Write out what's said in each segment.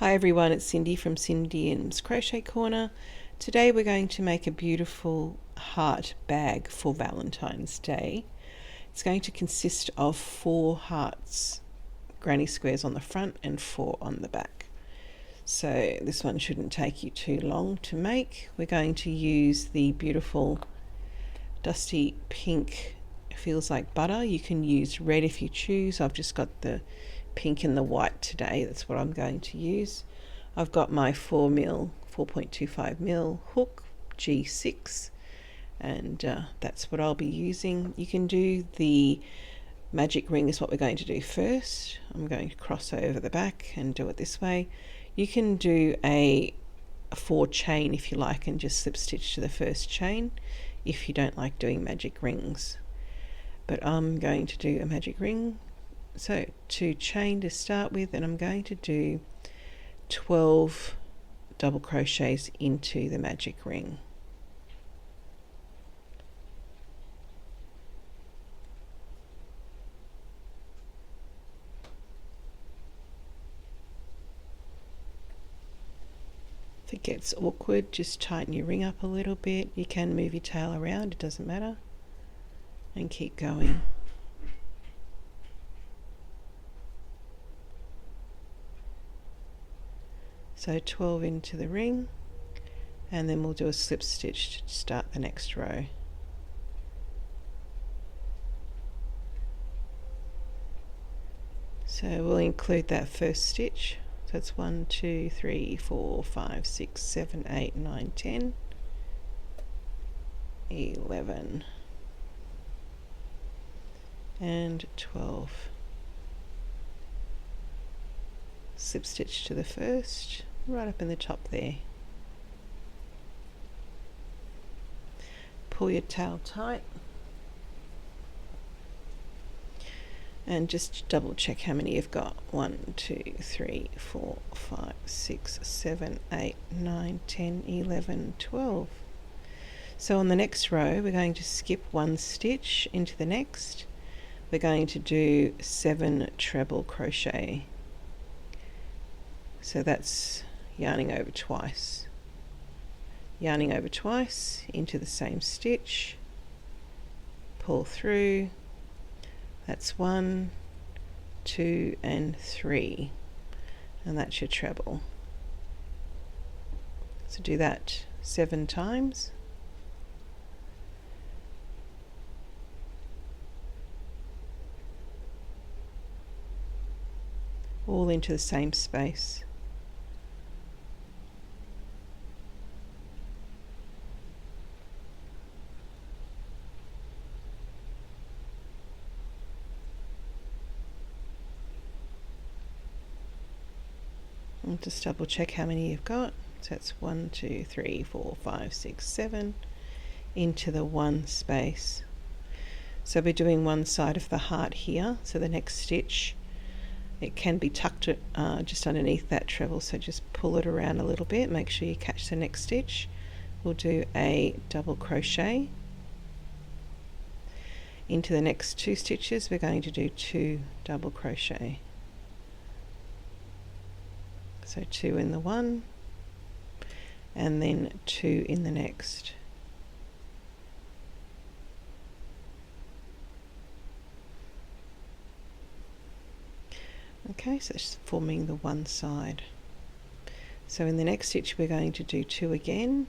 Hi everyone, it's Cindy from Cindy M's Crochet Corner. Today we're going to make a beautiful heart bag for Valentine's Day. It's going to consist of 4 hearts, granny squares on the front and 4 on the back. So this one shouldn't take you too long to make. We're going to use the beautiful dusty pink Feels Like Butta. You can use red if you choose. I've just got the pink and the white today. That's what I'm going to use. I've got my 4.25mm hook G6, and that's what I'll be using. You can do the magic ring is what we're going to do first. I'm going to cross over the back and do it this way. You can do a 4 chain if you like and just slip stitch to the first chain if you don't like doing magic rings, but I'm going to do a magic ring. So 2 chain to start with, and I'm going to do 12 double crochets into the magic ring. If it gets awkward, just tighten your ring up a little bit. You can move your tail around, it doesn't matter, and keep going. So 12 into the ring, and then we'll do a slip stitch to start the next row. So we'll include that first stitch. So it's 1, 2, 3, 4, 5, 6, 7, 8, 9, 10, 11, and 12. Slip stitch to the first, right up in the top there. Pull your tail tight and just double check how many you've got. 1, 2, 3, 4, 5, 6, 7, 8, 9, 10, 11, 12. So on the next row we're going to skip 1 stitch into the next. We're going to do 7 treble crochet. So that's yarning over twice. Yarning over twice into the same stitch, pull through. That's 1, 2, and 3, and that's your treble. So do that 7 times. All into the same space. And just double check how many you've got. So it's 1, 2, 3, 4, 5, 6, 7 into the one space. So we're doing one side of the heart here. So the next stitch, it can be tucked just underneath that treble. So just pull it around a little bit. Make sure you catch the next stitch. We'll do a double crochet. Into the next 2 stitches, we're going to do 2 double crochet. So 2 in the one, and then 2 in the next. Okay, so it's forming the one side. So in the next stitch we're going to do 2 again.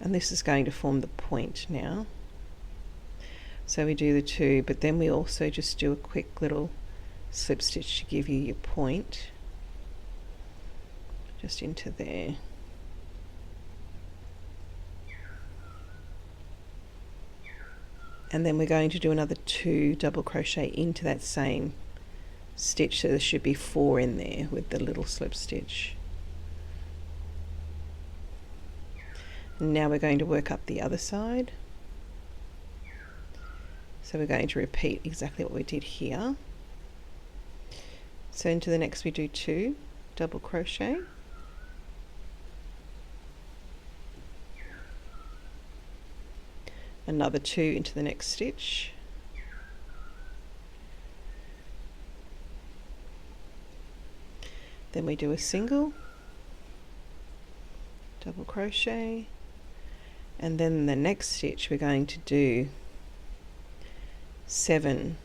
And this is going to form the point now. So we do the 2, but then we also just do a quick little slip stitch to give you your point, just into there. And then we're going to do another 2 double crochet into that same stitch, so there should be 4 in there with the little slip stitch. And now we're going to work up the other side. So we're going to repeat exactly what we did here. So into the next we do 2 double crochet, another 2 into the next stitch, then we do a single, double crochet, and then the next stitch we're going to do 7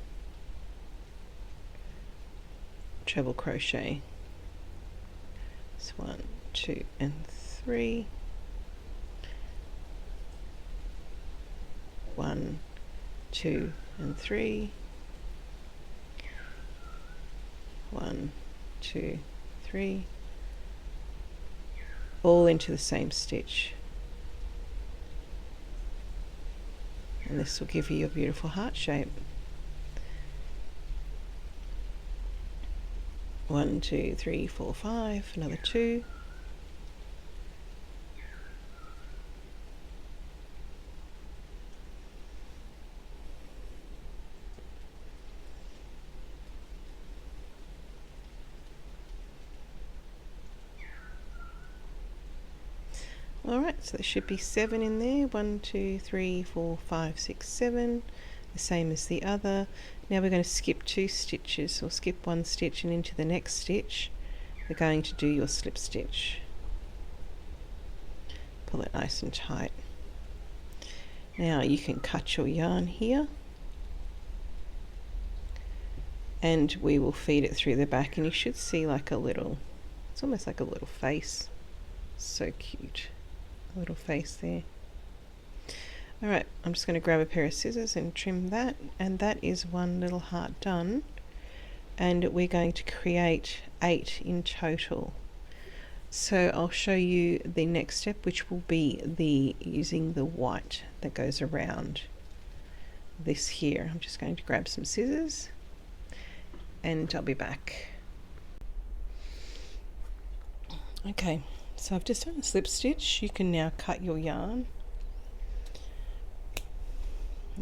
treble crochet. So 1, 2 and 3, 1, 2 and 3, 1, 2, 3, all into the same stitch, and this will give you your beautiful heart shape. 1, 2, 3, 4, 5, another 2, alright, so there should be 7 in there. 1, 2, 3, 4, 5, 6, 7, the same as the other. Now we're going to skip 2 stitches, or skip 1 stitch, and into the next stitch we're going to do your slip stitch. Pull it nice and tight. Now you can cut your yarn here, and we will feed it through the back, and you should see like a little, it's almost like a little face. So cute, a little face there. Alright, I'm just going to grab a pair of scissors and trim that, and that is one little heart done, and we're going to create 8 in total. So I'll show you the next step, which will be using the white that goes around this here. I'm just going to grab some scissors and I'll be back. Okay, so I've just done a slip stitch. You can now cut your yarn.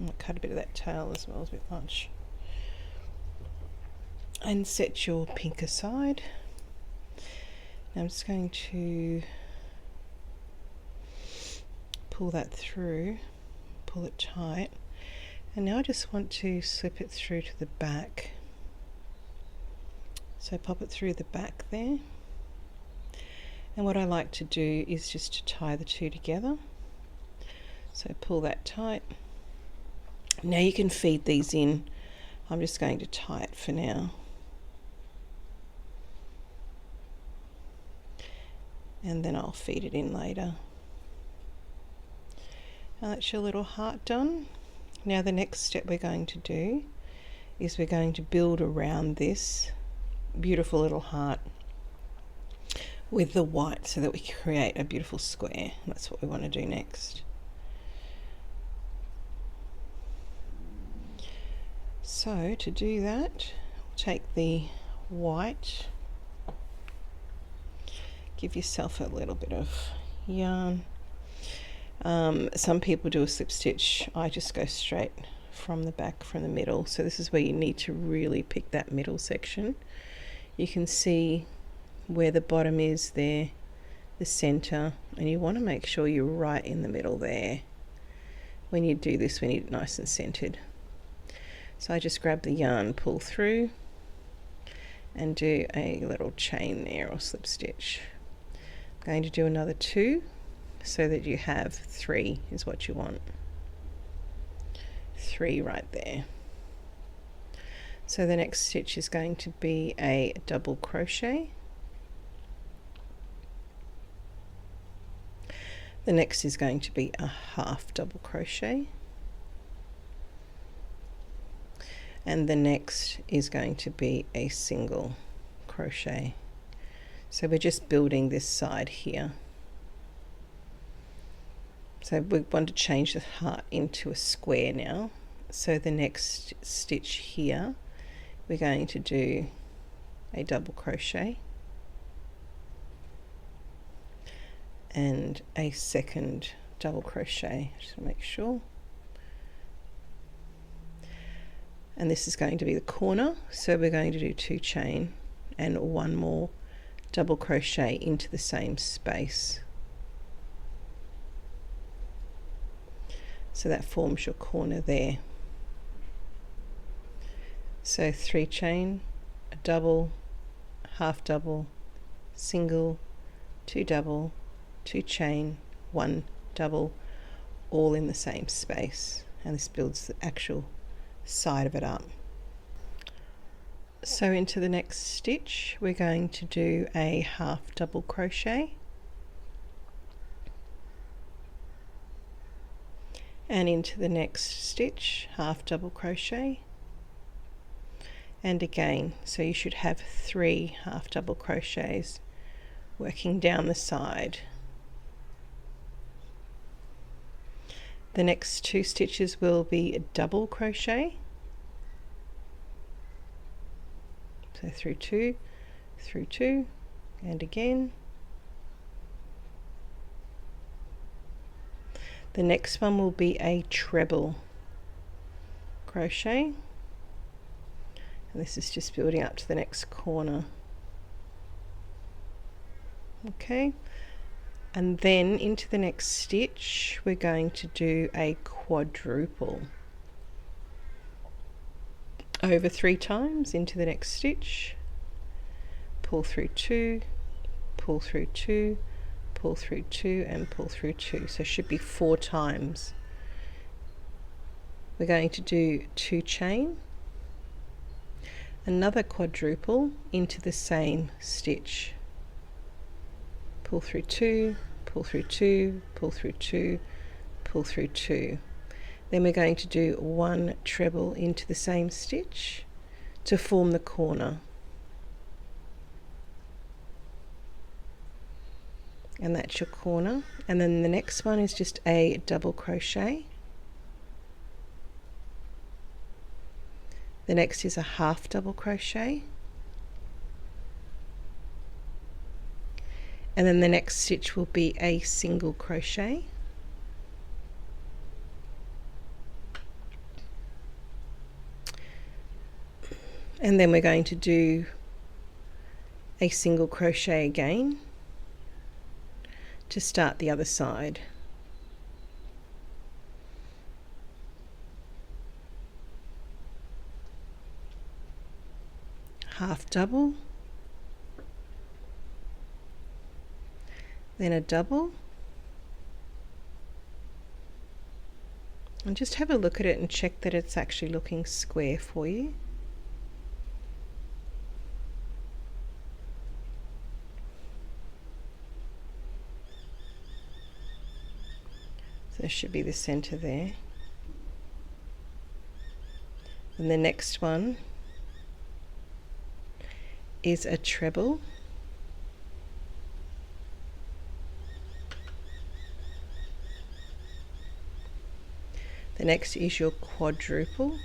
I'll cut a bit of that tail as well, it's a bit much. And set your pink aside. Now I'm just going to pull that through, pull it tight, and now I just want to slip it through to the back. So pop it through the back there. And what I like to do is just to tie the two together. So pull that tight. Now you can feed these in. I'm just going to tie it for now. And then I'll feed it in later. Now that's your little heart done. Now the next step we're going to do is we're going to build around this beautiful little heart with the white so that we create a beautiful square. That's what we want to do next. So to do that, take the white, give yourself a little bit of yarn. Some people do a slip stitch. I just go straight from the back, from the middle. So this is where you need to really pick that middle section. You can see where the bottom is there, the center, and you want to make sure you're right in the middle there. When you do this, we need it nice and centered. So I just grab the yarn, pull through, and do a little chain there, or slip stitch. I'm going to do another 2 so that you have 3 is what you want. 3 right there. So the next stitch is going to be a double crochet. The next is going to be a half double crochet. And the next is going to be a single crochet. So we're just building this side here. So we want to change the heart into a square now. So the next stitch here, we're going to do a double crochet and a second double crochet, just to make sure. And this is going to be the corner, so we're going to do 2 chain and 1 more double crochet into the same space. So that forms your corner there. So 3 chain, a double, half double, single, 2 double, 2 chain, 1 double, all in the same space, and this builds the actual side of it up. So into the next stitch we're going to do a half double crochet, and into the next stitch half double crochet, and again, so you should have 3 half double crochets working down the side. The next 2 stitches will be a double crochet, so through 2, through 2, and again. The next one will be a treble crochet, and this is just building up to the next corner. Okay, and then into the next stitch we're going to do a quadruple over 3 times into the next stitch, pull through 2, pull through 2, pull through 2, and pull through 2, so it should be 4 times. We're going to do 2 chain, another quadruple into the same stitch, pull through 2, pull through 2, pull through 2, pull through 2. Then we're going to do 1 treble into the same stitch to form the corner, and that's your corner. And then the next one is just a double crochet. The next is a half double crochet, and then the next stitch will be a single crochet, and then we're going to do a single crochet again to start the other side. Half double, then a double, and just have a look at it and check that it's actually looking square for you. So there should be the center there. And the next one is a treble, the next is your quadruple,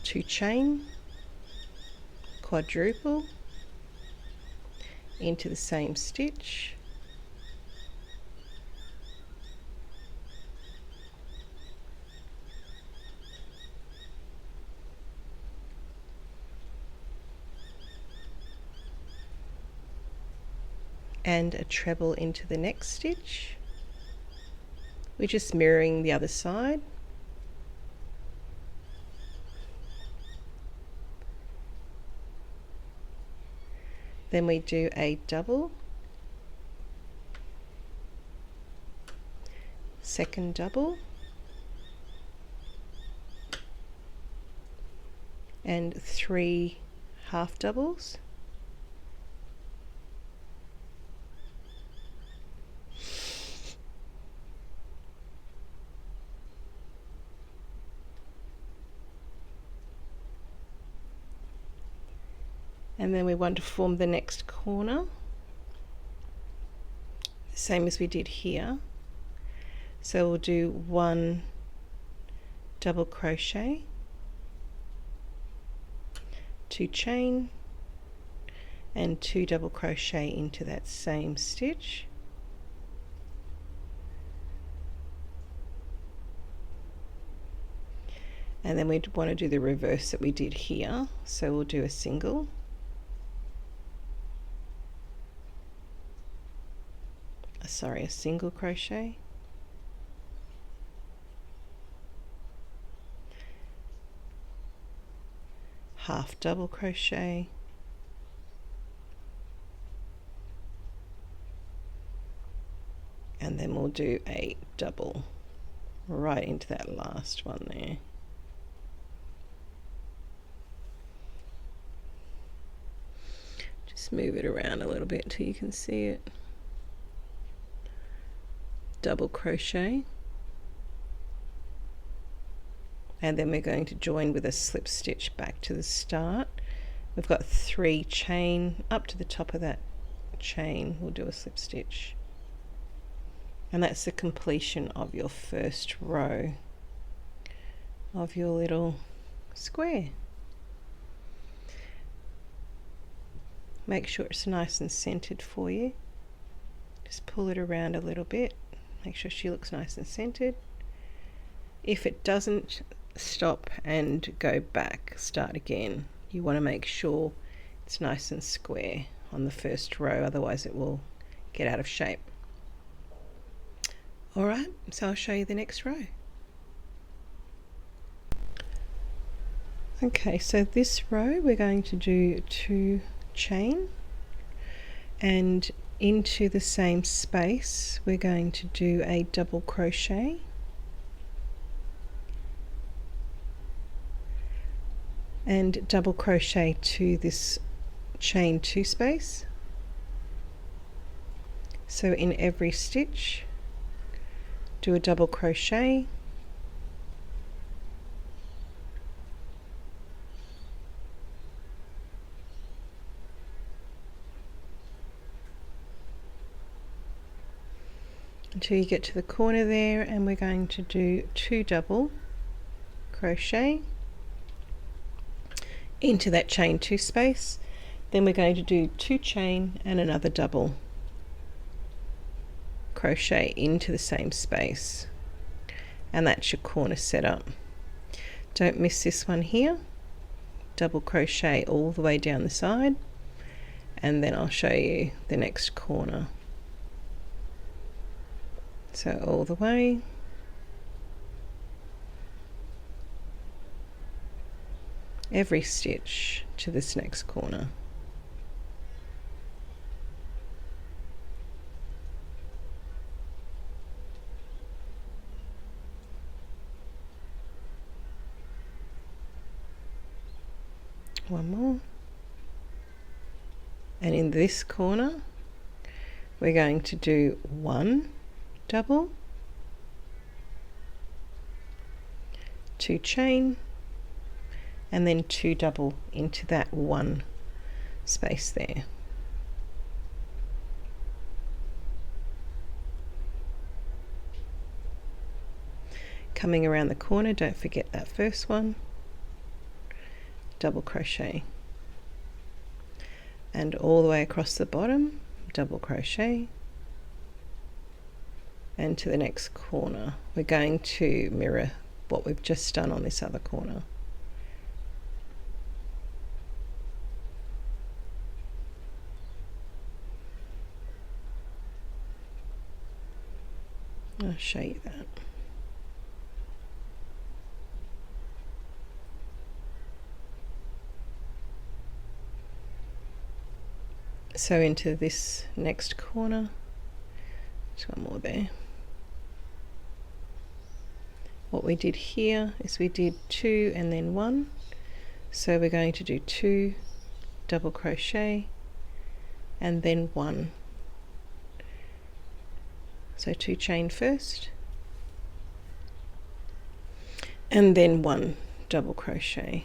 two chain, quadruple into the same stitch, and a treble into the next stitch. We're just mirroring the other side. Then we do a double, second double, and 3 half doubles. And then we want to form the next corner, the same as we did here. So we'll do 1 double crochet, 2 chain, and 2 double crochet into that same stitch. And then we want to do the reverse that we did here. So we'll do a single, a single crochet, half double crochet, and then we'll do a double right into that last one there. Just move it around a little bit till you can see it. Double crochet, and then we're going to join with a slip stitch back to the start. We've got 3 chain up to the top of that chain. We'll do a slip stitch, and that's the completion of your first row of your little square. Make sure it's nice and centered for you. Just pull it around a little bit, make sure she looks nice and centered. If it doesn't, stop and go back, start again. You want to make sure it's nice and square on the first row, otherwise it will get out of shape. Alright, so I'll show you the next row. Okay, so this row we're going to do 2 chain, and into the same space we're going to do a double crochet, and double crochet to this chain 2 space. So in every stitch do a double crochet, until you get to the corner there, and we're going to do 2 double crochet into that chain 2 space. Then we're going to do 2 chain and another double crochet into the same space, and that's your corner setup. Don't miss this one here. Double crochet all the way down the side, and then I'll show you the next corner. So all the way, every stitch to this next corner. One more, and in this corner we're going to do 1 double, 2 chain, and then 2 double into that 1 space there. Coming around the corner, don't forget that first one, double crochet, and all the way across the bottom, double crochet, and to the next corner we're going to mirror what we've just done on this other corner. I'll show you that. So into this next corner, there's one more there. What we did here is we did 2 and then 1, so we're going to do 2 double crochet and then 1. So 2 chain first, and then 1 double crochet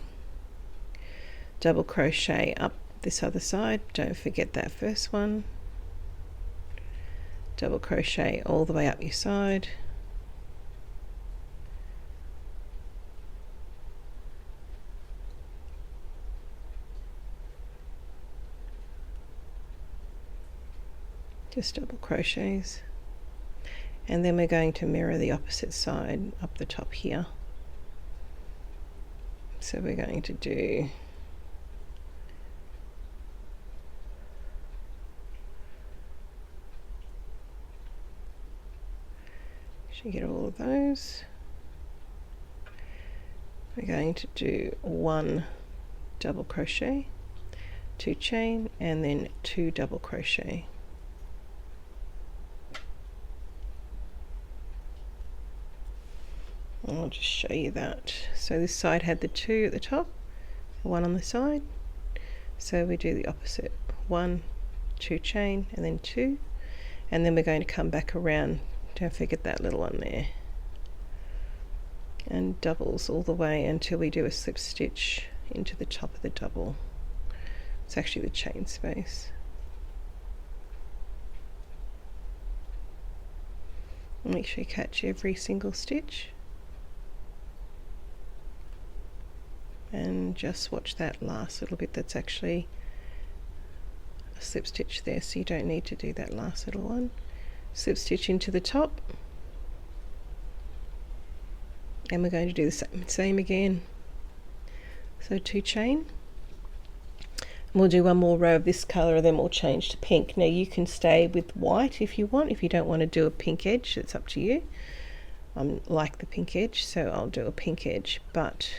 up this other side, don't forget that first one, double crochet all the way up your side, just double crochets, and then we're going to mirror the opposite side up the top here. So we're going to do you get all of those. We're going to do 1 double crochet, 2 chain, and then 2 double crochet. I'll just show you that. So this side had the 2 at the top, 1 on the side. So we do the opposite, 1, 2 chain, and then 2, and then we're going to come back around. Don't forget that little one there, and doubles all the way until we do a slip stitch into the top of the double. It's actually the chain space. Make sure you catch every single stitch. And just watch that last little bit, that's actually a slip stitch there, so you don't need to do that last little one. Slip stitch into the top, and we're going to do the same again. So 2 chain, and we'll do 1 more row of this color, and then we'll change to pink. Now you can stay with white if you want. If you don't want to do a pink edge, it's up to you. I like the pink edge, so I'll do a pink edge, but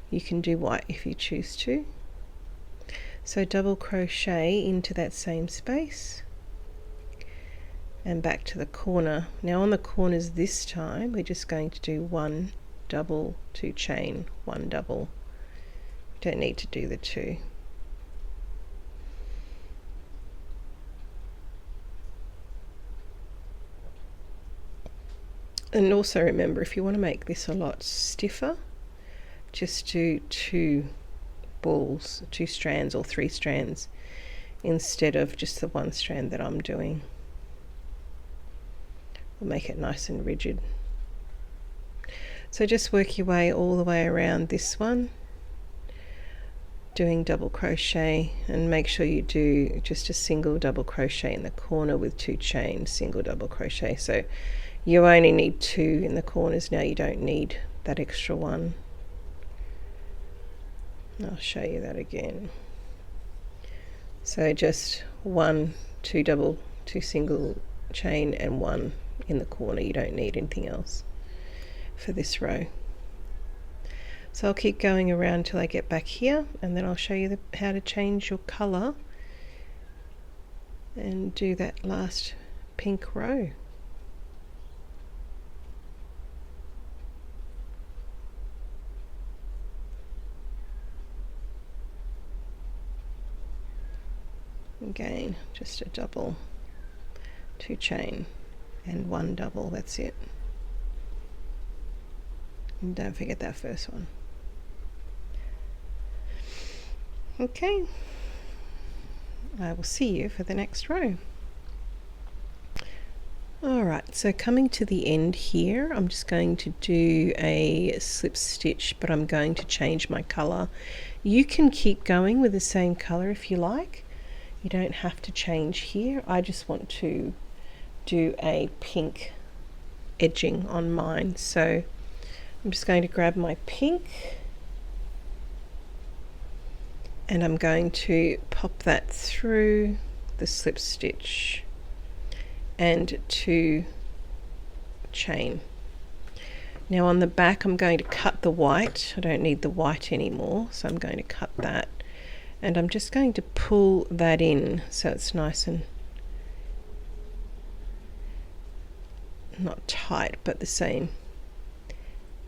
you can do white if you choose to. So double crochet into that same space and back to the corner. Now on the corners this time we're just going to do 1 double, 2 chain, 1 double. Don't need to do the 2. And also remember, if you want to make this a lot stiffer, just do 2 balls, 2 strands or 3 strands instead of just the 1 strand that I'm doing. We'll make it nice and rigid. So just work your way all the way around this one, doing double crochet, and make sure you do just a single double crochet in the corner with 2 chains, single double crochet. So you only need 2 in the corners now, you don't need that extra 1. I'll show you that again. So just 1, 2 double, 2 single chain, and 1 in the corner. You don't need anything else for this row. So I'll keep going around till I get back here, and then I'll show you how to change your color and do that last pink row. Again, just a double, 2 chain, and 1 double, that's it. And don't forget that first one. Okay, I will see you for the next row. Alright, so coming to the end here, I'm just going to do a slip stitch, but I'm going to change my color. You can keep going with the same color if you like. You don't have to change here. I just want to do a pink edging on mine. So I'm just going to grab my pink, and I'm going to pop that through the slip stitch and 2 chain. Now on the back I'm going to cut the white. I don't need the white anymore, so I'm going to cut that. And I'm just going to pull that in so it's nice and not tight, but the same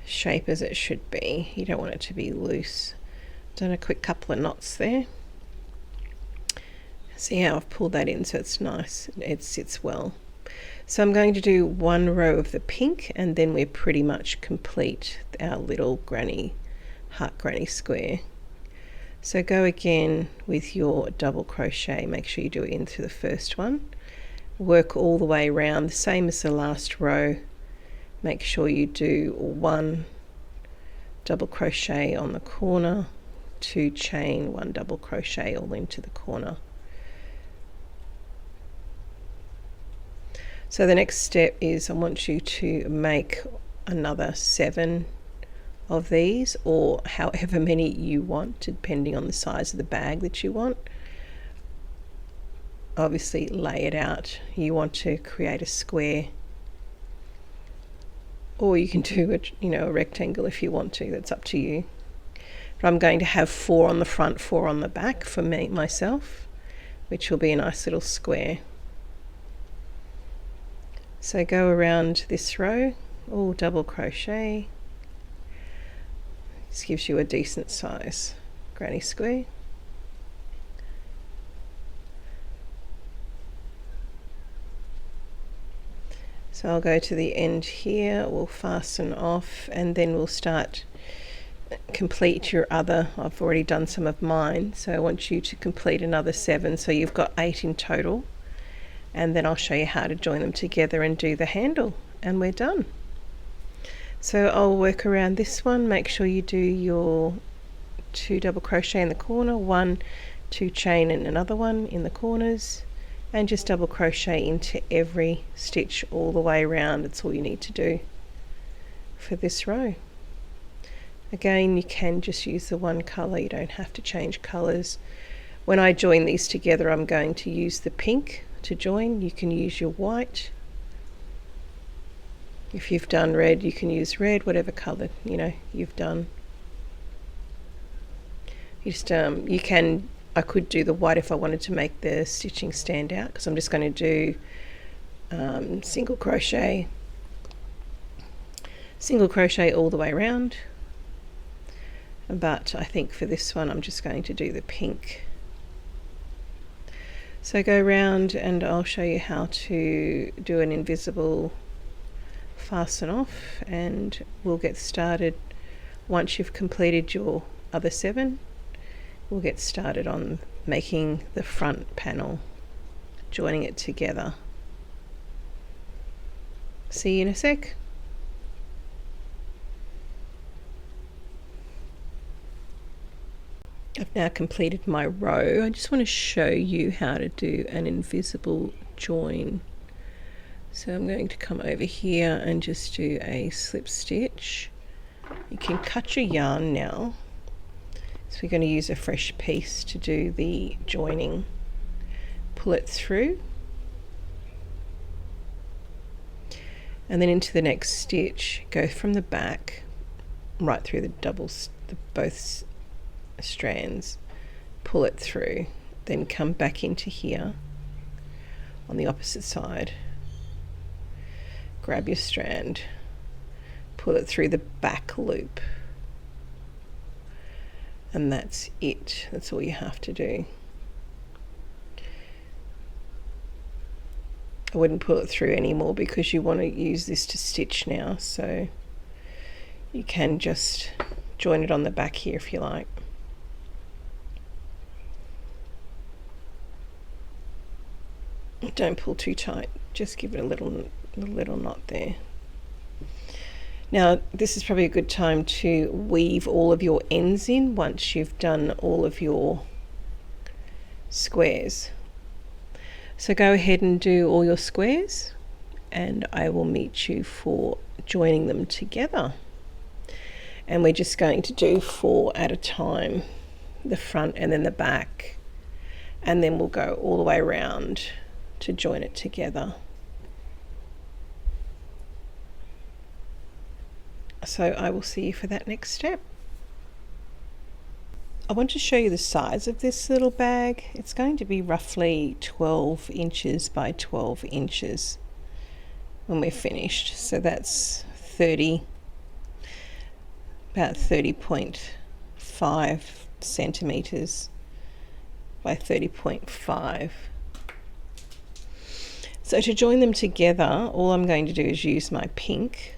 shape as it should be. You don't want it to be loose. Done a quick couple of knots there. See how I've pulled that in so it's nice, it sits well. So I'm going to do 1 row of the pink, and then we're pretty much complete our little heart granny square. So go again with your double crochet, make sure you do it into the first one, work all the way around, the same as the last row. Make sure you do 1 double crochet on the corner, 2 chain, 1 double crochet all into the corner. So the next step is I want you to make another 7 of these, or however many you want, depending on the size of the bag that you want. Obviously lay it out. You want to create a square or you can do a rectangle if you want to. That's up to you. But I'm going to have 4 on the front, 4 on the back for myself, which will be a nice little square. So go around this row, all double crochet. This gives you a decent size granny square. So I'll go to the end here, we'll fasten off, and then we'll complete your other. I've already done some of mine, so I want you to complete another 7, so you've got 8 in total, and then I'll show you how to join them together and do the handle, and we're done. So I'll work around this one. Make sure you do your 2 double crochet in the corner, 1 2 chain and another one in the corners, and just double crochet into every stitch all the way around. That's all you need to do for this row. Again, you can just use the one colour, you don't have to change colours. When I join these together, I'm going to use the pink to join. You can use your white. If you've done red, you can use red, whatever colour you've done. I could do the white if I wanted to make the stitching stand out, because I'm just going to do single crochet all the way around. But I think for this one I'm just going to do the pink. So go around and I'll show you how to do an invisible fasten off, and we'll get started once you've completed your other 7. We'll get started on making the front panel, joining it together. See you in a sec. I've now completed my row. I just want to show you how to do an invisible join. So I'm going to come over here and just do a slip stitch. You can cut your yarn now. So we're going to use a fresh piece to do the joining. Pull it through, and then into the next stitch, go from the back right through both strands, pull it through, then come back into here on the opposite side, grab your strand, pull it through the back loop, and that's it. That's all you have to do. I wouldn't pull it through anymore because you want to use this to stitch now, so you can just join it on the back here if you like. Don't pull too tight, just give it a little knot there. Now this is probably a good time to weave all of your ends in once you've done all of your squares. So go ahead and do all your squares, and I will meet you for joining them together. And we're just going to do 4 at a time, the front and then the back, and then we'll go all the way around to join it together. So I will see you for that next step. I want to show you the size of this little bag. It's going to be roughly 12 inches by 12 inches when we're finished. So that's about 30.5 centimeters by 30.5. So to join them together, all I'm going to do is use my pink,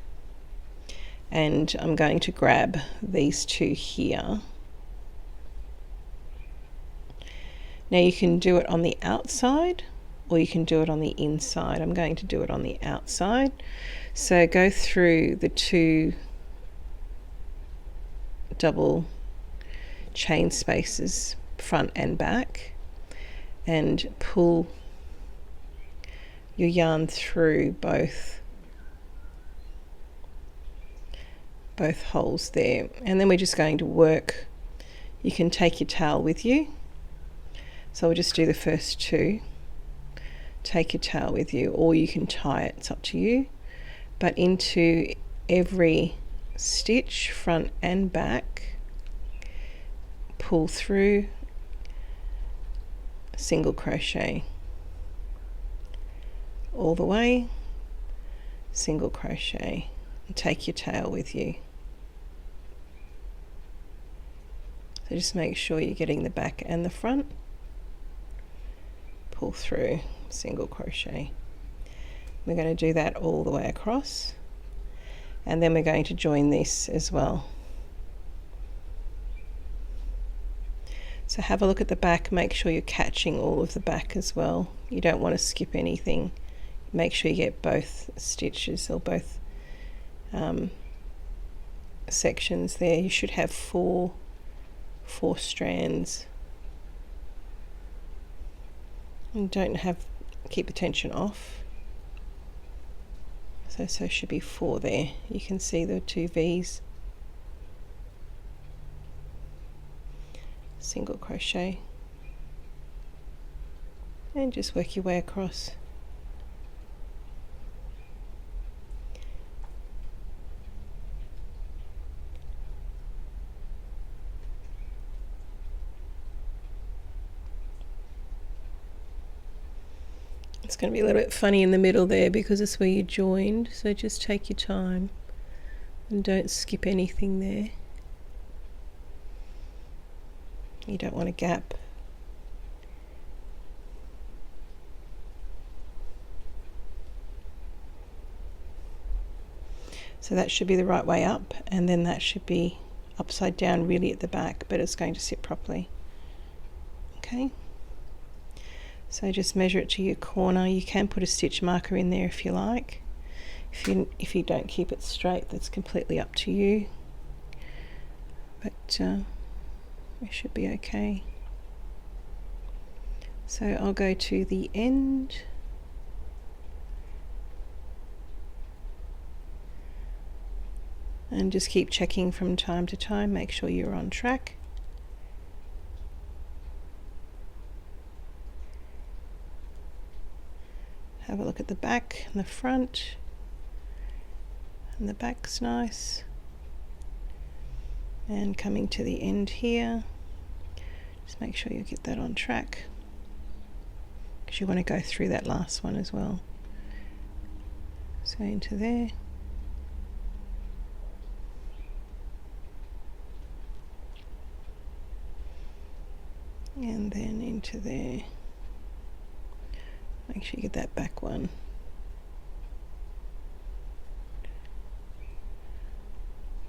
and I'm going to grab these 2 here. Now you can do it on the outside or you can do it on the inside. I'm going to do it on the outside. So go through the 2 double chain spaces, front and back, and pull your yarn through both holes there, and then we're just going to work. You can take your towel with you, so we'll just do the first 2. Take your towel with you, or you can tie it, it's up to you, but into every stitch, front and back, pull through, single crochet all the way, single crochet, and take your tail with you. So just make sure you're getting the back and the front, pull through, single crochet. We're going to do that all the way across, and then we're going to join this as well. So have a look at the back, make sure you're catching all of the back as well. You don't want to skip anything. Make sure you get both stitches or both sections there. You should have four strands. And don't keep the tension off. So should be 4 there. You can see the 2 V's. Single crochet. And just work your way across. It's going to be a little bit funny in the middle there because it's where you joined, so just take your time and don't skip anything there. You don't want a gap. So that should be the right way up, and then that should be upside down really at the back, but it's going to sit properly. Okay. So just measure it to your corner. You can put a stitch marker in there if you like. If you don't keep it straight, that's completely up to you. But it should be okay. So I'll go to the end. And just keep checking from time to time, make sure you're on track. Have a look at the back and the front, and the back's nice. And coming to the end here, just make sure you get that on track, because you want to go through that last one as well. So into there. And then into there. Make sure you get that back one.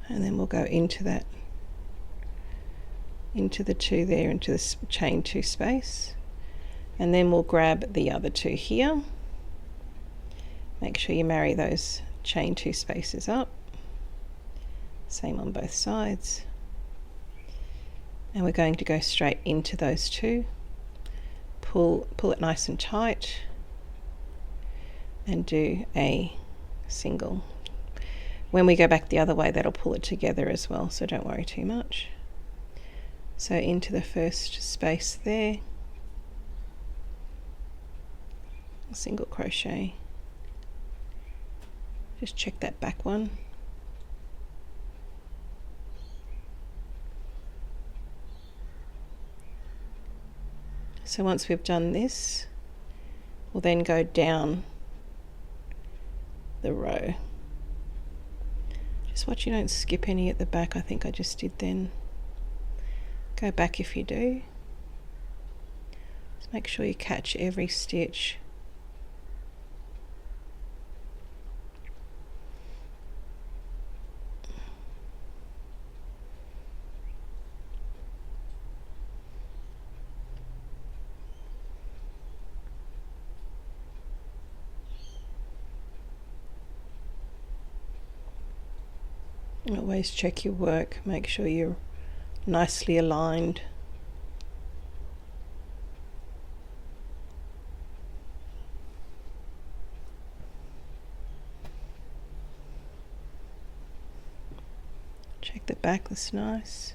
And then we'll go into that, into the 2 there, into the chain 2 space. And then we'll grab the other 2 here. Make sure you marry those chain 2 spaces up. Same on both sides. And we're going to go straight into those 2. Pull it nice and tight and do a single. When we go back the other way, that'll pull it together as well, so don't worry too much. So into the first space there, single crochet. Just check that back one. So once we've done this, we'll then go down the row. Just watch you don't skip any at the back. I think I just did then. Go back if you do. Just make sure you catch every stitch. Always check your work, make sure you're nicely aligned. Check the back, that's nice.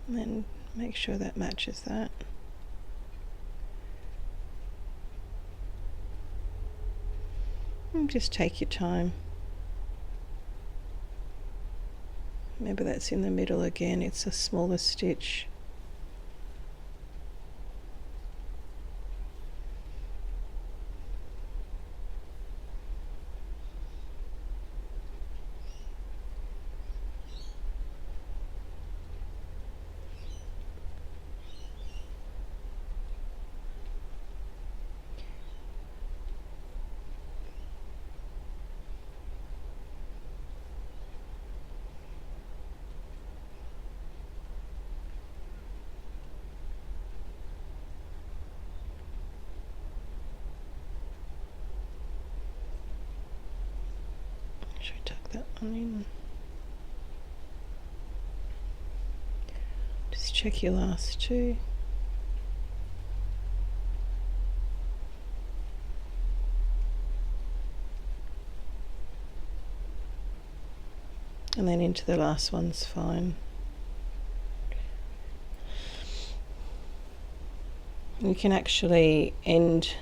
And then make sure that matches that. And just take your time. Remember that's in the middle again, it's a smaller stitch. Should we tuck that one in? Just check your last two. And then into the last one's fine. You can actually end,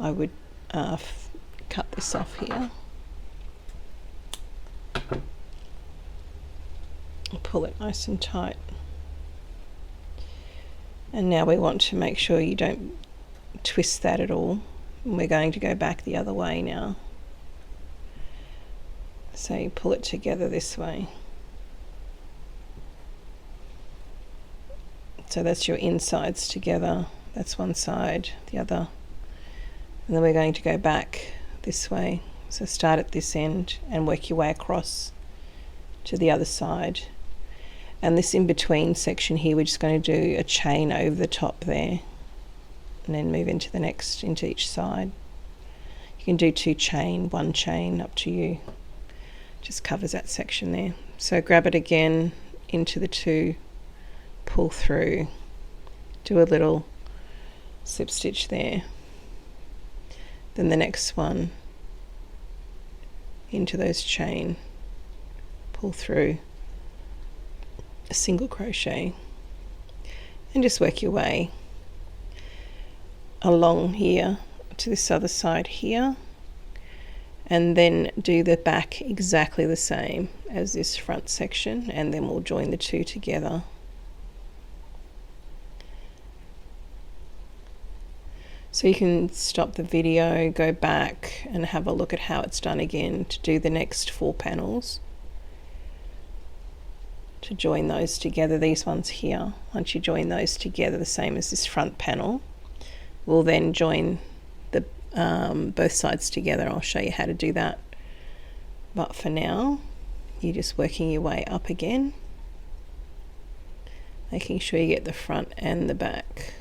I would cut this off here. Pull it nice and tight. And now we want to make sure you don't twist that at all. And we're going to go back the other way now. So you pull it together this way. So that's your insides together. That's one side, the other. And then we're going to go back this way. So start at this end and work your way across to the other side. And this in between section here, we're just going to do a chain over the top there. And then move into the next, into each side. You can do 2 chain, 1 chain, up to you. Just covers that section there. So grab it again into the 2, pull through, do a little slip stitch there. Then the next one into those chain, pull through, a single crochet, and just work your way along here to this other side here. And then do the back exactly the same as this front section, and then we'll join the 2 together. So you can stop the video, go back and have a look at how it's done again to do the next 4 panels. To join those together, these ones here, once you join those together the same as this front panel, we'll then join the both sides together. I'll show you how to do that, but for now you're just working your way up again, making sure you get the front and the back.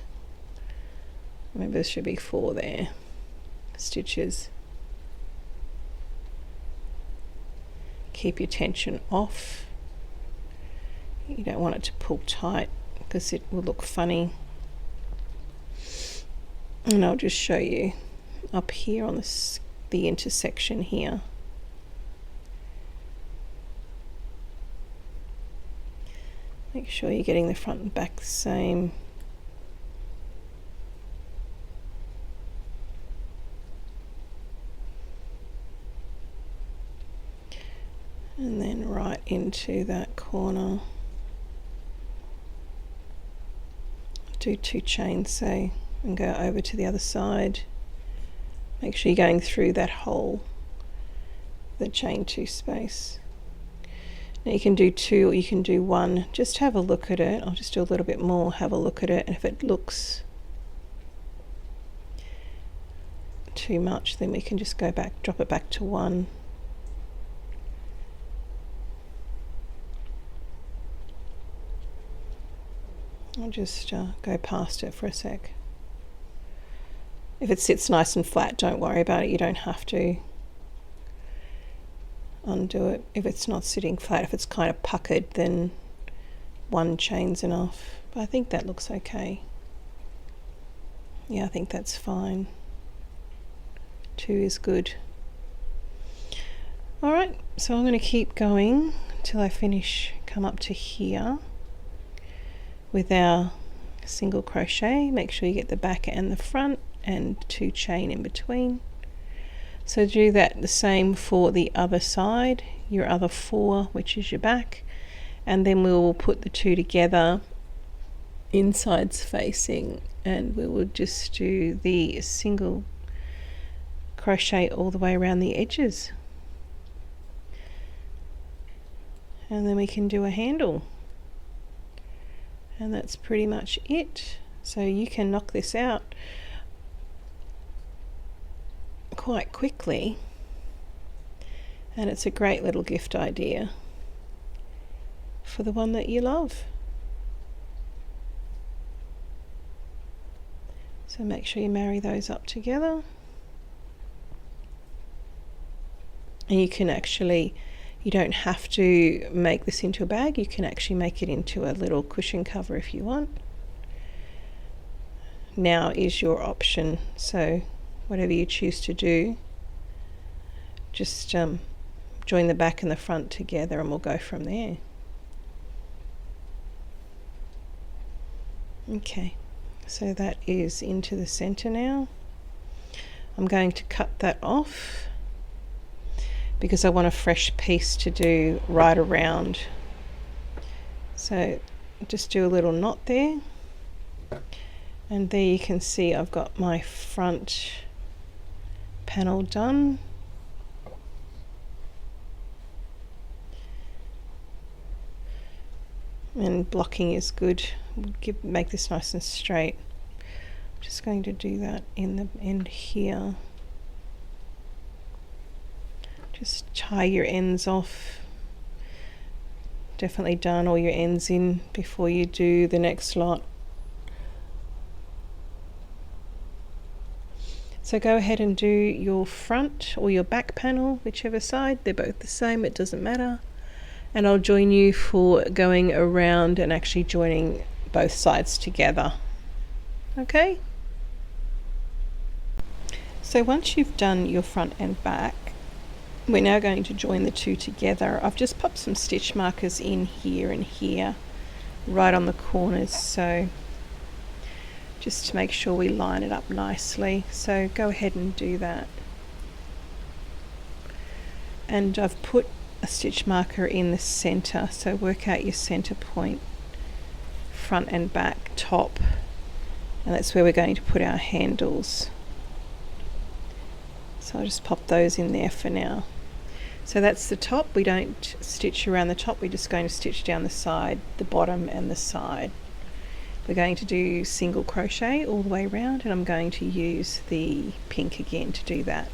Maybe there should be 4 there stitches. Keep your tension off. You don't want it to pull tight because it will look funny. And I'll just show you up here on the intersection here. Make sure you're getting the front and back the same. And then right into that corner. Do 2 chains, say, and go over to the other side. Make sure you're going through that hole, the chain 2 space. Now you can do 2 or you can do 1. Just have a look at it. I'll just do a little bit more, have a look at it, and if it looks too much, then we can just go back, drop it back to 1. I'll just go past it for a sec. If it sits nice and flat, don't worry about it. You don't have to undo it if it's not sitting flat. If it's kind of puckered, then 1 chain's enough. But I think that looks okay. Yeah, I think that's fine. 2 is good. Alright, so I'm going to keep going until I finish, come up to here with our single crochet. Make sure you get the back and the front, and 2 chain in between. So do that the same for the other side, your other 4, which is your back, and then we will put the 2 together, insides facing, and we will just do the single crochet all the way around the edges, and then we can do a handle, and that's pretty much it. So you can knock this out quite quickly, and it's a great little gift idea for the one that you love. So make sure you marry those up together, and you can actually, you don't have to make this into a bag, you can actually make it into a little cushion cover if you want. Now is your option, so whatever you choose to do, just join the back and the front together and we'll go from there. Okay, so that is into the center now. I'm going to cut that off because I want a fresh piece to do right around. So just do a little knot there, and there you can see I've got my front panel done. And blocking is good, make this nice and straight. I'm just going to do that in the end here. Just tie your ends off. Definitely done all your ends in before you do the next lot. So go ahead and do your front or your back panel, whichever side, they're both the same, it doesn't matter. And I'll join you for going around and actually joining both sides together. Okay? So once you've done your front and back, we're now going to join the 2 together. I've just popped some stitch markers in here and here, right on the corners, so just to make sure we line it up nicely. So go ahead and do that. And I've put a stitch marker in the center, so work out your center point, front and back, top, and that's where we're going to put our handles. So I'll just pop those in there for now. So that's the top. We don't stitch around the top, we're just going to stitch down the side, the bottom and the side. We're going to do single crochet all the way around, and I'm going to use the pink again to do that.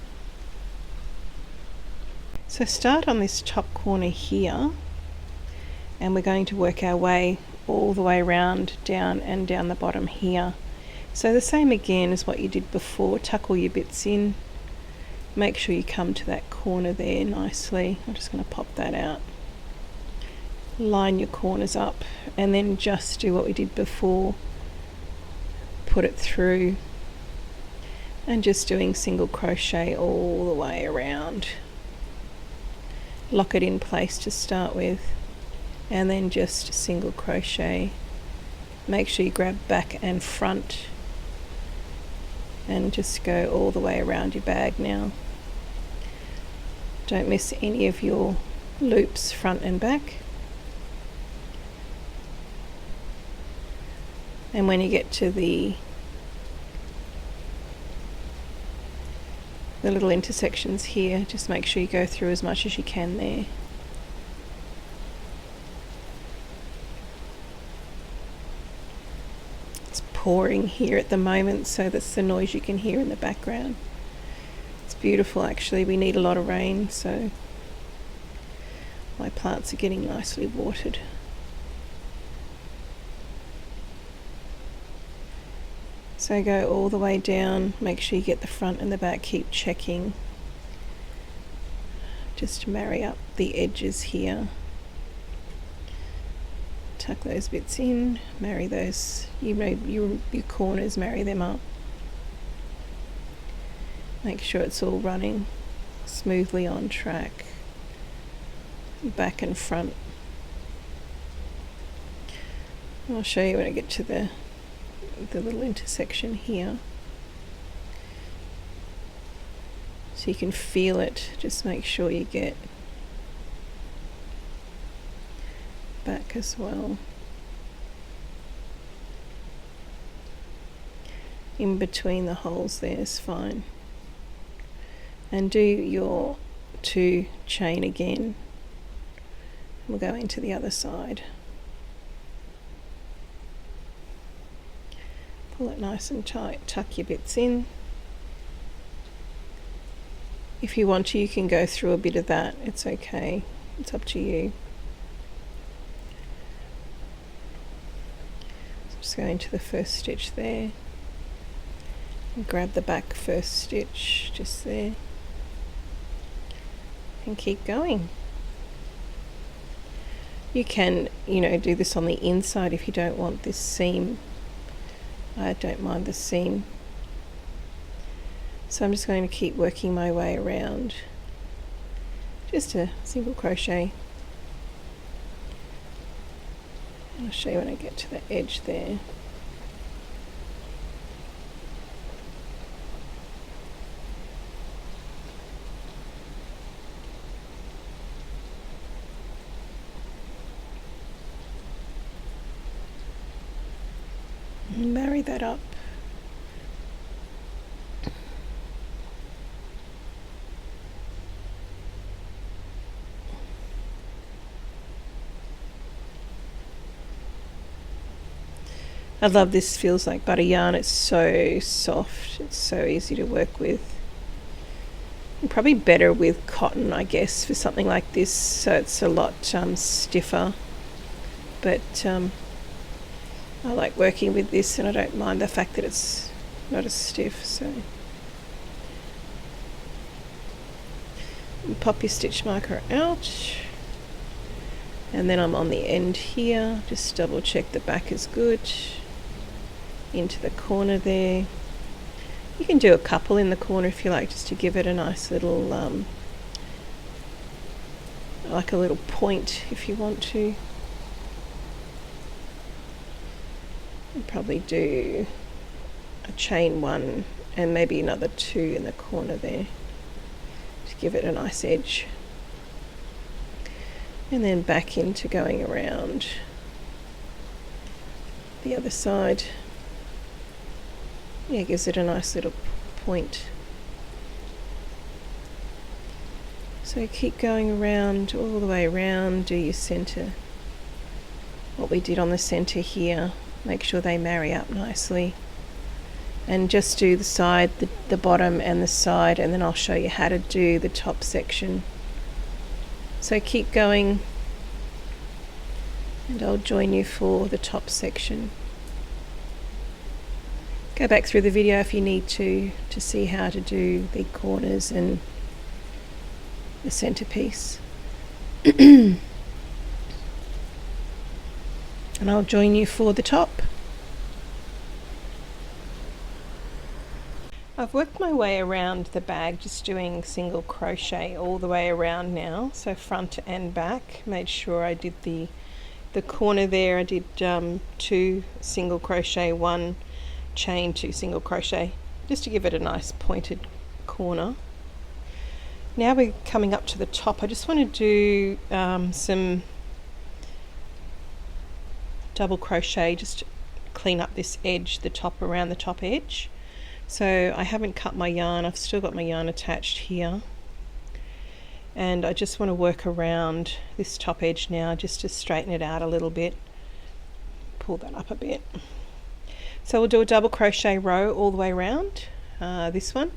So start on this top corner here, and we're going to work our way all the way around, down and down the bottom here. So the same again as what you did before, tuck all your bits in, make sure you come to that corner there nicely. I'm just going to pop that out. Line your corners up, and then just do what we did before, put it through, and just doing single crochet all the way around. Lock it in place to start with, and then just single crochet. Make sure you grab back and front, and just go all the way around your bag now. Don't miss any of your loops front and back. And when you get to the little intersections here, just make sure you go through as much as you can there. It's pouring here at the moment, so that's the noise you can hear in the background. It's beautiful actually, we need a lot of rain, so my plants are getting nicely watered. So go all the way down, make sure you get the front and the back, keep checking. Just marry up the edges here. Tuck those bits in, marry those, your corners, marry them up. Make sure it's all running smoothly on track, back and front. I'll show you when I get to the little intersection here. so you can feel it. Just make sure you get back as well. In between the holes there is fine. And do your 2 chain again. We'll go into the other side. Pull it nice and tight, tuck your bits in. If you want to, you can go through a bit of that, it's okay, it's up to you. So just go into the first stitch there, and grab the back first stitch just there, and keep going. You can, do this on the inside if you don't want this seam. I don't mind the seam. So I'm just going to keep working my way around. Just a single crochet. I'll show you when I get to the edge there. And marry that up. I love this Feels Like Butta yarn. It's so soft. It's so easy to work with. And probably better with cotton, I guess, for something like this. So it's a lot stiffer. But I like working with this, and I don't mind the fact that it's not as stiff. So and pop your stitch marker out. And then I'm on the end here. Just double check the back is good. Into the corner there. You can do a couple in the corner if you like, just to give it a nice little like a little point if you want to. And probably do a chain 1 and maybe another 2 in the corner there to give it a nice edge. And then back into going around the other side. Yeah, it gives it a nice little point. So keep going around, all the way around, do your center. What we did on the center here, make sure they marry up nicely. And just do the side, the bottom and the side, and then I'll show you how to do the top section. So keep going, and I'll join you for the top section. Go back through the video if you need to see how to do the corners and the centerpiece. And I'll join you for the top. I've worked my way around the bag, just doing single crochet all the way around now, so front and back. Made sure I did the corner there. I did 2 single crochet, 1 chain, 2 single crochet, just to give it a nice pointed corner. Now we're coming up to the top. I just want to do some double crochet, just to clean up this edge, the top, around the top edge. So I haven't cut my yarn, I've still got my yarn attached here, and I just want to work around this top edge now just to straighten it out a little bit. Pull that up a bit. So we'll do a double crochet row all the way around this one.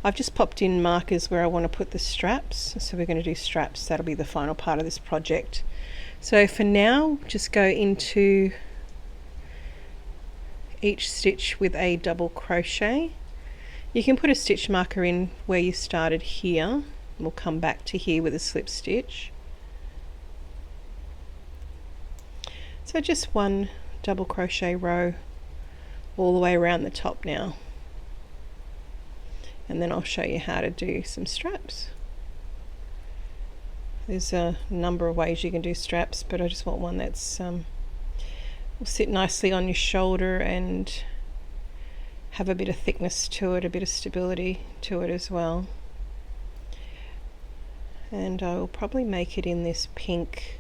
I've just popped in markers where I want to put the straps, so we're going to do straps. That'll be the final part of this project. So for now, just go into each stitch with a double crochet. You can put a stitch marker in where you started here. We'll come back to here with a slip stitch. So just 1 double crochet row all the way around the top now, and then I'll show you how to do some straps. There's a number of ways you can do straps, but I just want one that's will sit nicely on your shoulder and have a bit of thickness to it, a bit of stability to it as well. and I will probably make it in this pink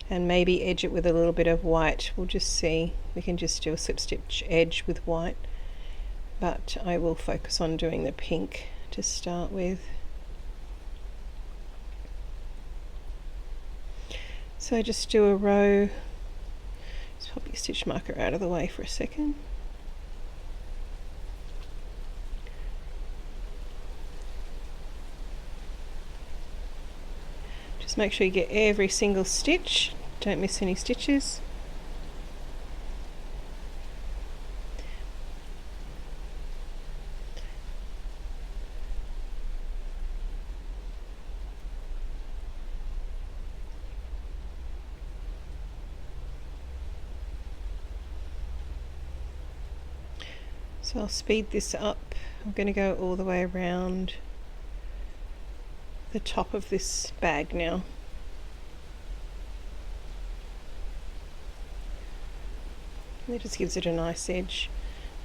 and maybe edge it with a little bit of white. We'll just see. We can just do a slip stitch edge with white, but I will focus on doing the pink to start with. So just do a row. Let's pop your stitch marker out of the way for a second. Just make sure you get every single stitch, don't miss any stitches. So I'll speed this up. I'm going to go all the way around the top of this bag now. And it just gives it a nice edge.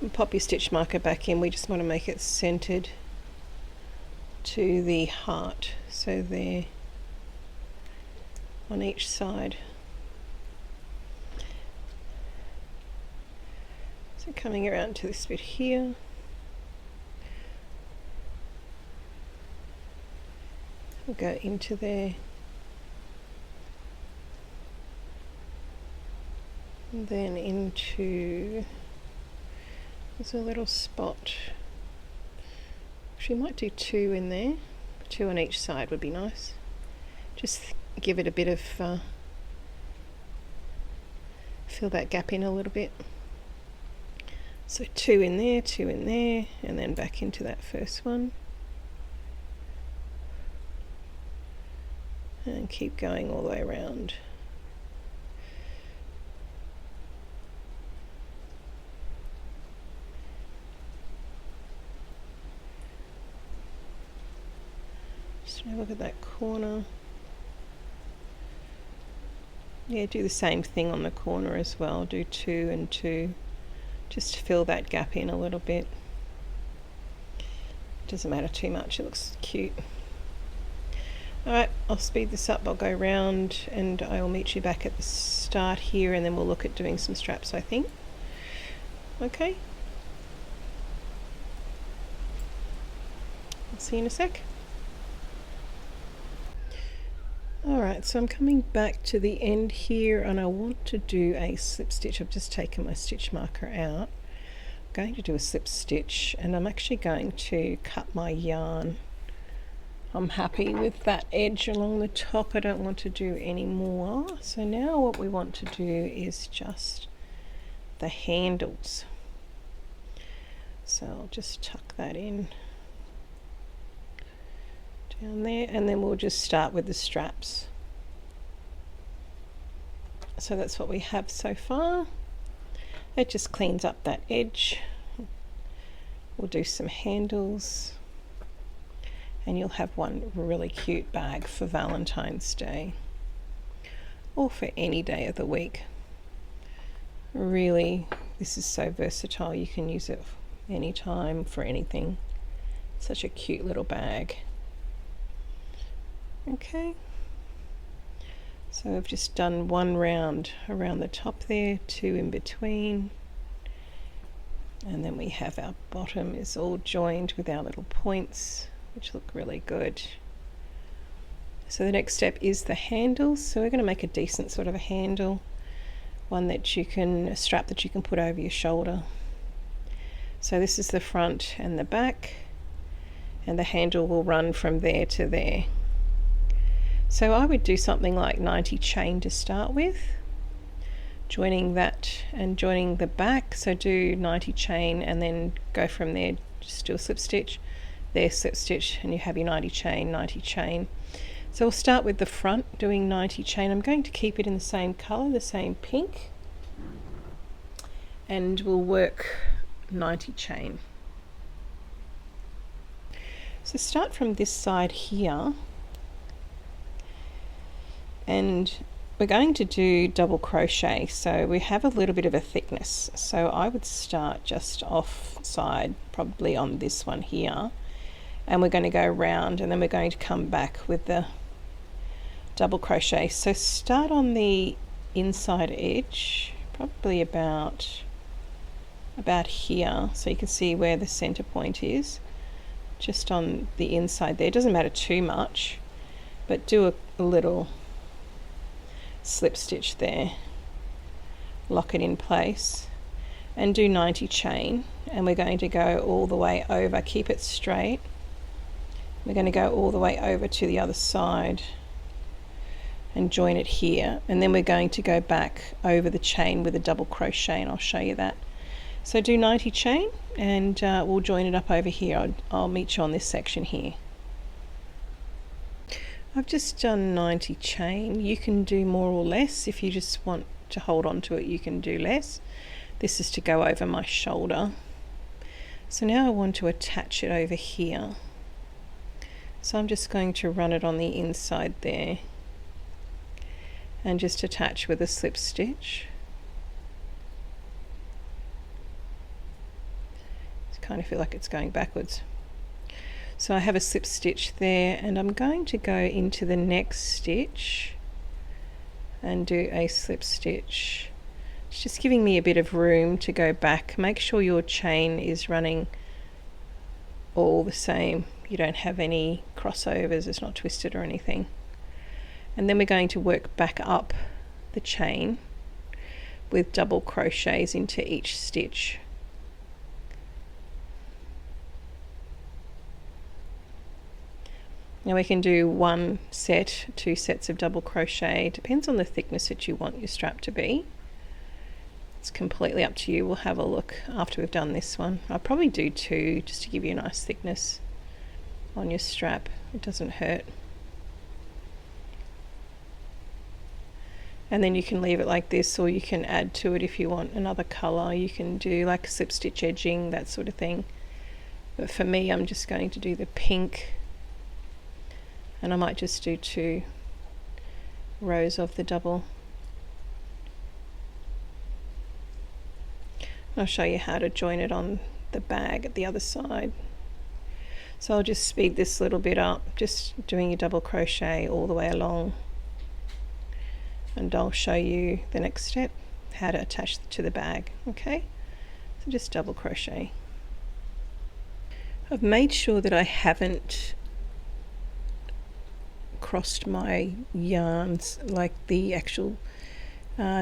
And pop your stitch marker back in. We just want to make it centered to the heart, so they're on each side. So coming around to this bit here. We'll go into there, and then into, there's a little spot. Actually, might do 2 in there. 2 on each side would be nice. Just give it a bit of, fill that gap in a little bit. So 2 in there, 2 in there, and then back into that first one. And keep going all the way around. Just have a look at that corner. Yeah, do the same thing on the corner as well. Do 2 and 2. Just to fill that gap in a little bit. Doesn't matter too much, it looks cute. Alright, I'll speed this up, I'll go round and I'll meet you back at the start here, and then we'll look at doing some straps, I think. Okay. I'll see you in a sec. Alright, so I'm coming back to the end here, and I want to do a slip stitch. I've just taken my stitch marker out. I'm going to do a slip stitch, and I'm actually going to cut my yarn. I'm happy with that edge along the top. I don't want to do any more. So now what we want to do is just the handles. So I'll just tuck that in down there, and then we'll just start with the straps. So that's what we have so far. It just cleans up that edge. We'll do some handles, and you'll have one really cute bag for Valentine's Day, or for any day of the week. Really, this is so versatile. You can use it anytime for anything. Such a cute little bag. Okay, so we've just done 1 round around the top there, 2 in between, and then we have our bottom is all joined with our little points, which look really good. So the next step is the handles. So we're going to make a decent sort of a handle, one that you can, a strap that you can put over your shoulder. So this is the front and the back, and the handle will run from there to there. So I would do something like 90 chain to start with, joining that and joining the back. So do 90 chain and then go from there, just do a slip stitch, there slip stitch, and you have your 90 chain, 90 chain. So we'll start with the front doing 90 chain. I'm going to keep it in the same color, the same pink, and we'll work 90 chain. So start from this side here, and we're going to do double crochet, so we have a little bit of a thickness. So I would start just off side, probably on this one here, and we're going to go around, and then we're going to come back with the double crochet. So start on the inside edge, probably about here, so you can see where the center point is, just on the inside there. It doesn't matter too much, but do a little slip stitch there, lock it in place, and do 90 chain, and we're going to go all the way over. Keep it straight. We're going to go all the way over to the other side and join it here, and then we're going to go back over the chain with a double crochet, and I'll show you that. So do 90 chain, and we'll join it up over here. I'll meet you on this section here. I've just done 90 chain. You can do more or less. If you just want to hold on to it, you can do less. This is to go over my shoulder. So now I want to attach it over here. So I'm just going to run it on the inside there and just attach with a slip stitch. I kind of feel like it's going backwards. So I have a slip stitch there, and I'm going to go into the next stitch and do a slip stitch. It's just giving me a bit of room to go back. Make sure your chain is running all the same. You don't have any crossovers, it's not twisted or anything. And then we're going to work back up the chain with double crochets into each stitch. Now we can do 1 set, 2 sets of double crochet. Depends on the thickness that you want your strap to be. It's completely up to you. We'll have a look after we've done this one. I'll probably do 2 just to give you a nice thickness on your strap. It doesn't hurt. And then you can leave it like this, or you can add to it if you want another color. You can do like slip stitch edging, that sort of thing. But for me, I'm just going to do the pink, and I might just do 2 rows of the double. I'll show you how to join it on the bag at the other side. So I'll just speed this a little bit up, just doing your double crochet all the way along, and I'll show you the next step, how to attach to the bag. Okay, so just double crochet. I've made sure that I haven't crossed my yarns, like the actual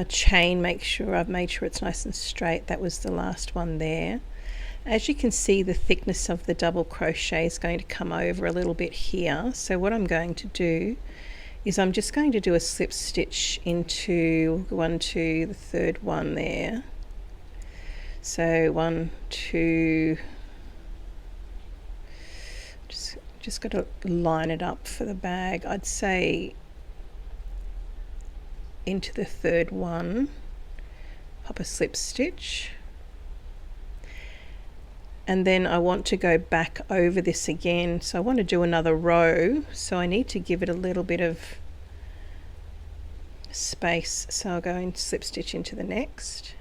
chain. Make sure I've made sure it's nice and straight. That was the last one there. As you can see, the thickness of the double crochet is going to come over a little bit here. So what I'm going to do is I'm just going to do a slip stitch into 1, 2, the third one there. So 1, 2, just got to line it up for the bag. I'd say into the third one, pop a slip stitch, and then I want to go back over this again. So I want to do another row, so I need to give it a little bit of space. So I'll go and slip stitch into the next,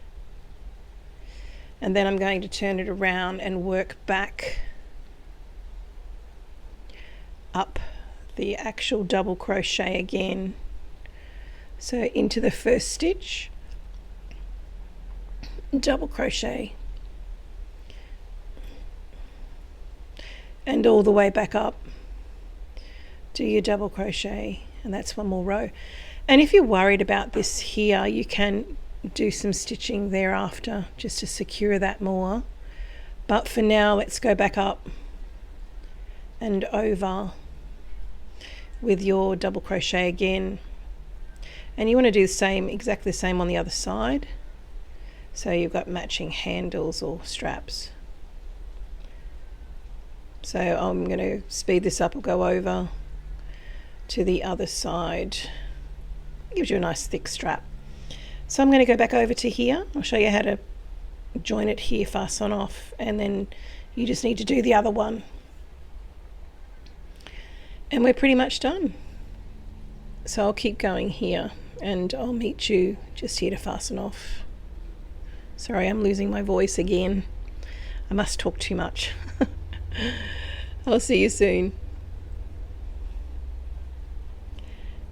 and then I'm going to turn it around and work back up the actual double crochet again. So into the first stitch, double crochet, and all the way back up, do your double crochet, and that's 1 more row. And if you're worried about this here, you can do some stitching thereafter just to secure that more. But for now, let's go back up and over with your double crochet again. And you want to do the same, exactly the same on the other side. So you've got matching handles or straps. So I'm going to speed this up. We'll go over to the other side. Gives you a nice thick strap. So I'm going to go back over to here. I'll show you how to join it here, fasten off, and then you just need to do the other one. And we're pretty much done. So I'll keep going here, and I'll meet you just here to fasten off. Sorry, I'm losing my voice again. I must talk too much. I'll see you soon.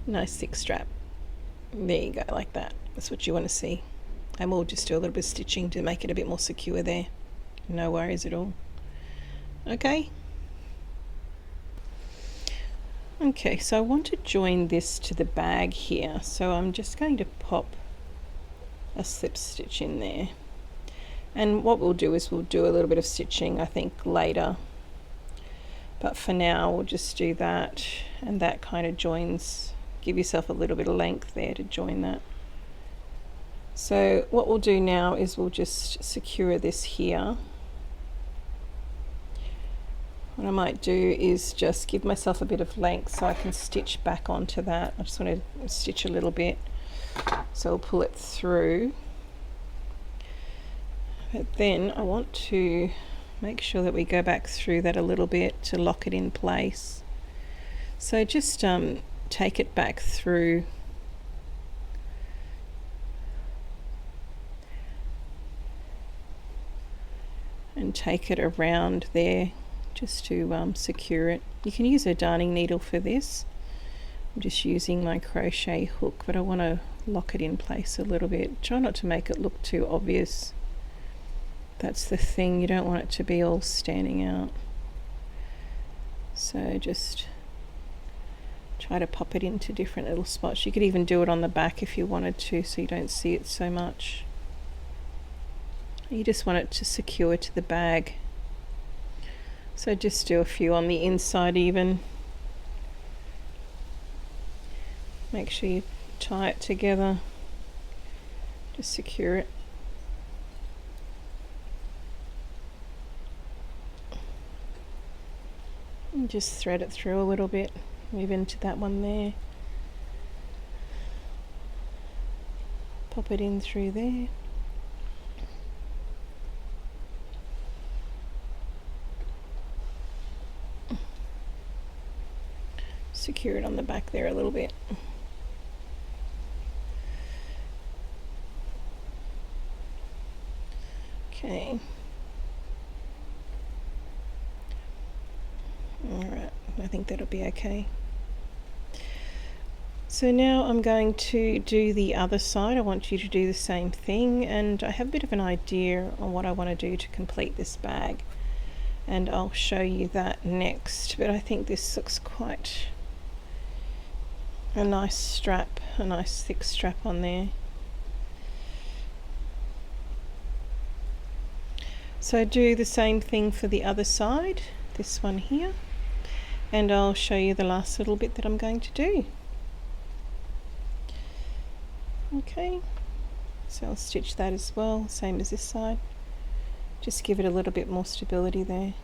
Nice thick strap. There you go, like that. That's what you want to see. And we'll just do a little bit of stitching to make it a bit more secure there. No worries at all. Okay. Okay, so I want to join this to the bag here. So I'm just going to pop a slip stitch in there. And what we'll do is we'll do a little bit of stitching, I think, later. But for now, we'll just do that. And that kind of joins, give yourself a little bit of length there to join that. So what we'll do now is we'll just secure this here. What I might do is just give myself a bit of length so I can stitch back onto that. I just want to stitch a little bit, so I'll pull it through. But then I want to make sure that we go back through that a little bit to lock it in place. So just take it back through. And take it around there just to secure it. You can use a darning needle for this. I'm just using my crochet hook, but I want to lock it in place a little bit. Try not to make it look too obvious. That's the thing, you don't want it to be all standing out. So just try to pop it into different little spots. You could even do it on the back if you wanted to, so you don't see it so much. You just want it to secure to the bag. So just do a few on the inside even. Make sure you tie it together. Just secure it. And just thread it through a little bit. Move into that one there. Pop it in through there. Secure it on the back there a little bit. Okay. Alright, I think that'll be okay. So now I'm going to do the other side. I want you to do the same thing, and I have a bit of an idea on what I want to do to complete this bag, and I'll show you that next. But I think this looks quite a nice strap, a nice thick strap on there. So do the same thing for the other side, this one here, and I'll show you the last little bit that I'm going to do. Okay, so I'll stitch that as well, same as this side. Just give it a little bit more stability there.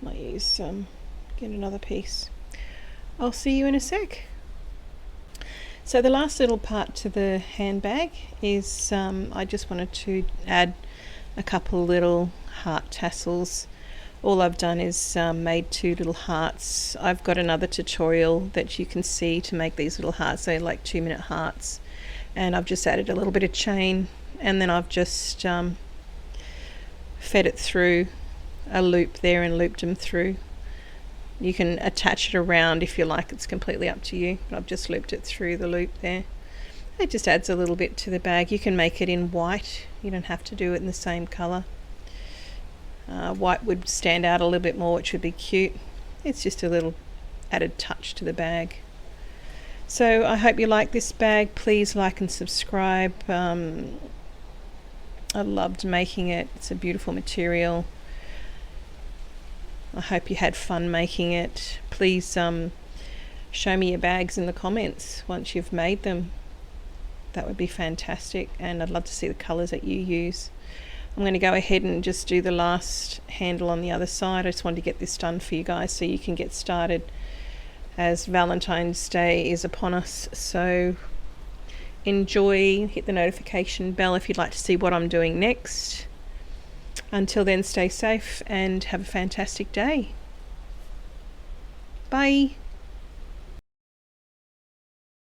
Might use get another piece. I'll see you in a sec. So the last little part to the handbag is I just wanted to add a couple little heart tassels. All I've done is made 2 little hearts. I've got another tutorial that you can see to make these little hearts. They're like 2-minute hearts, and I've just added a little bit of chain, and then I've just fed it through a loop there and looped them through. You can attach it around if you like, it's completely up to you, but I've just looped it through the loop there. It just adds a little bit to the bag. You can make it in white, you don't have to do it in the same colour. White would stand out a little bit more, which would be cute. It's just a little added touch to the bag. So I hope you like this bag. Please like and subscribe. I loved making it. It's a beautiful material. I hope you had fun making it. Please show me your bags in the comments once you've made them. That would be fantastic, and I'd love to see the colours that you use. I'm going to go ahead and just do the last handle on the other side. I just wanted to get this done for you guys so you can get started, as Valentine's Day is upon us. So enjoy, hit the notification bell if you'd like to see what I'm doing next. Until then, stay safe and have a fantastic day. Bye.